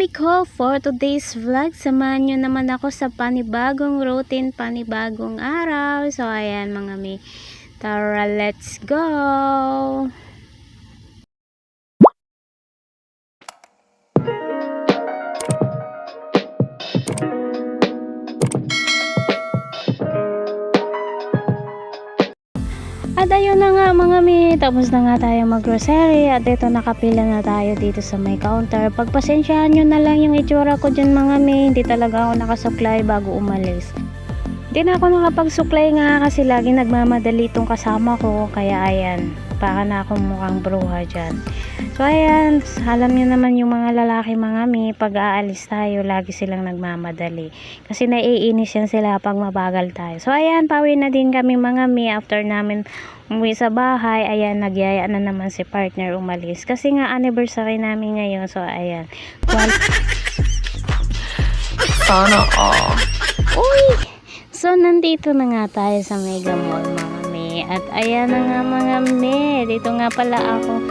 mi ko, for today's vlog, samahan nyo naman ako sa panibagong routine, panibagong araw. So ayan mga mi, tara let's go! At ayun na nga mga mi, tapos na nga tayo mag-grocery at ito nakapila na tayo dito sa may counter. Pagpasensyahan nyo na lang yung itsura ko dyan mga mi, hindi talaga ako nakasuklay bago umalis. Hindi na ako nakapagsuklay nga kasi lagi nagmamadali itong kasama ko, kaya ayan, para na akong mukhang bruha dyan. So ayan, alam nyo naman yung mga lalaki mga mi, pag aalis tayo, lagi silang nagmamadali. Kasi naiinis yan sila pag mabagal tayo. So ayan, pauwi na din kami mga mi after namin umuwi sa bahay. Ayan, nagyaya na naman si partner umalis. Kasi nga anniversary namin ngayon. So ayan. Sana all. Uy! So nandito na nga tayo sa Mega Mall mga mi. At ayan na nga mga mi. Dito nga pala ako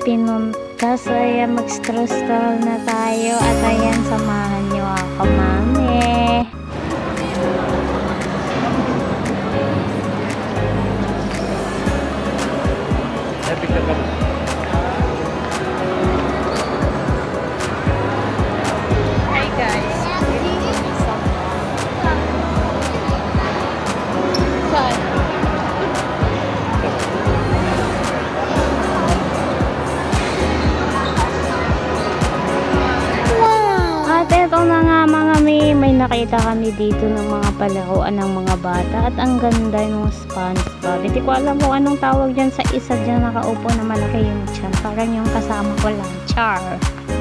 pinunta. So ayan, mag-stroll na tayo. At ayan, samahan nyo ako mami. Hi guys. At eto na nga mga may nakita kami dito ng mga palaruan ng mga bata at ang ganda ng SpongeBob. Hindi ko alam kung anong tawag dyan sa isa dyan nakaupo na malaki yung tiyan. Parang yung kasama ko lang, Char.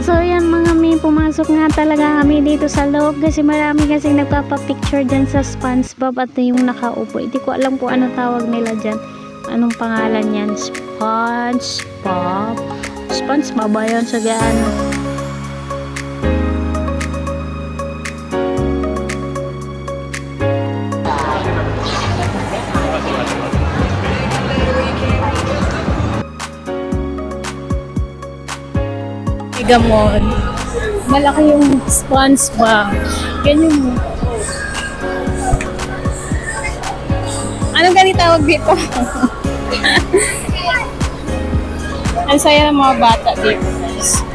So yan mga pumasok nga talaga kami dito sa loob kasi marami kasi nagpapapicture dyan sa SpongeBob at yung nakaupo. Hindi ko alam kung anong tawag nila dyan. Anong pangalan yan? SpongeBob? SpongeBob ba yun sa gaano? Gamon. Malaki yung SpongeBob. Ganyan mo. Anong ganito tawag dito? Ang saya ng mga bata dito, guys.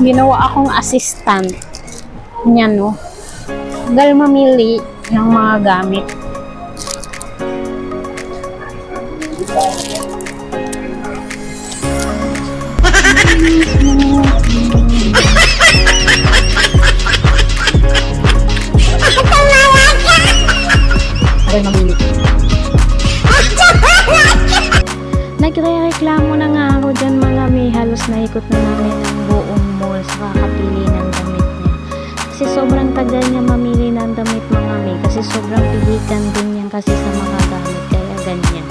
Ginawa akong assistant niya, no? Dahil mamili ng mga gamit. Dahil mamili. Nagre-reklamo na nga ako dyan mga may, halos naikot na namin ang buong mall sa kakapili ng damit niya. Kasi sobrang tagal niya mamili ng damit mga may, kasi sobrang pilitan din yan kasi sa mga gamit, kaya ganyan.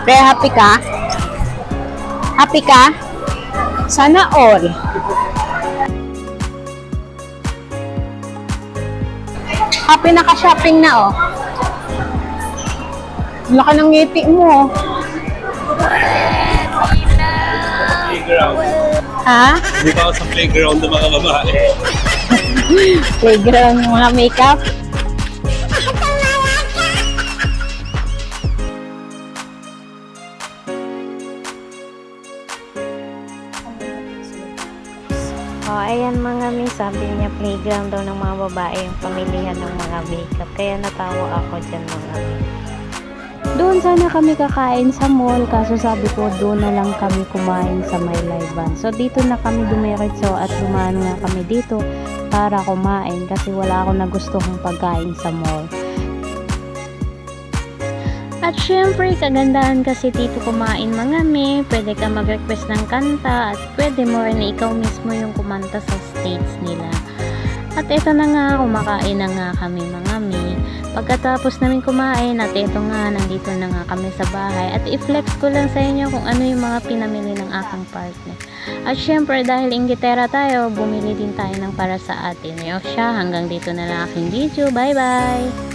Pre, happy ka? Happy ka? Sana all. Happy na ka-shopping na, oh. Laki ng ngiti mo. Playground. Ha? Hindi pa ako sa playground ng mga babae. Playground, mga makeup. Oh, ayan mga mi, sabi niya playground daw ng mga babae yung pamilihan ng mga makeup. Kaya natawa ako dyan mga mi. Doon sana kami kakain sa mall, kaso sabi ko doon na lang kami kumain sa may Layban. So dito na kami dumiretso at dumaan nga kami dito para kumain kasi wala akong nagustuhang pagkain sa mall. At syempre, kagandahan kasi dito kumain mga mi, pwede ka mag-request ng kanta at pwede mo rin na ikaw mismo yung kumanta sa stage nila. At ito na nga, kumakain na nga kami mga mi. Pagkatapos namin kumain at ito nga, nandito na nga kami sa bahay. At i-flex ko lang sa inyo kung ano yung mga pinamili ng aking partner. At syempre dahil inggitera tayo, bumili din tayo ng para sa atin. O siya, hanggang dito na lang aking video. Bye bye!